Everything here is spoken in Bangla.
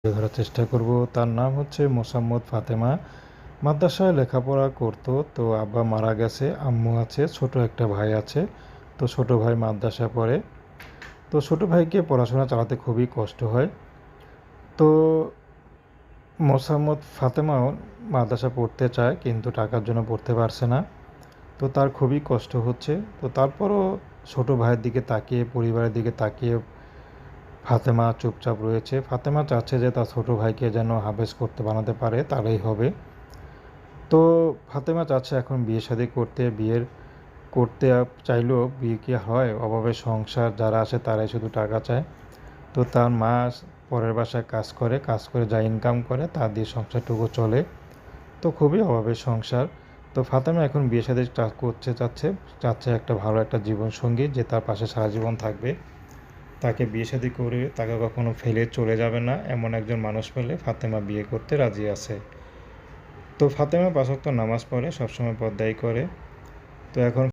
ধরার চেষ্টা করব। তার নাম হচ্ছে মোসাম্মদ ফাতেমা। মাদ্রাসায় লেখাপড়া করতো। তো আব্বা মারা গেছে, আম্মু আছে, ছোট একটা ভাই আছে। তো ছোট ভাই মাদ্রাসায় পড়ে। তো ছোট ভাইকে পড়াশোনা চালাতে খুবই কষ্ট হয়। তো মোসাম্মদ ফাতেমাও মাদ্রাসা পড়তে চায়, কিন্তু টাকার জন্য পড়তে পারছে না। তো তার খুবই কষ্ট হচ্ছে। তো তারপরও ছোট ভাইয়ের দিকে তাকিয়ে, পরিবারের দিকে তাকিয়ে ফাতেমা চুপচাপ রয়েছে। ফাতেমা চাচ্ছে যে তার ছোট ভাইকে যেন হাফেজ করতে বানাতে পারে, তাহলেই হবে। তো ফাতেমা চাচ্ছে এখন বিয়ে শাদী করতে। করতে চাইলেও বিয়ে কি হয়? অভাবের সংসার, যারা আসে তারাই শুধু টাকা চায়। তো তার মা পরের বাসায় কাজ করে যা ইনকাম করে তা দিয়ে সংসারটুকু চলে। তো খুবই অভাবের সংসার। তো ফাতেমা এখন বিয়ে শাদী চাচ্ছে একটা ভালো একটা জীবনসঙ্গী, যে তার পাশে সারা জীবন থাকবে। তাকে বিয়ে শাদী করে তাকে কখনো ফেলে চলে যাবে না, এমন একজন মানুষ পেলে ফাতেমা বিয়ে করতে রাজি আছে। তো ফাতেমা ৫ ওয়াক্ত নামাজ পড়ে, সবসময় পর্দাই করে। তো এখন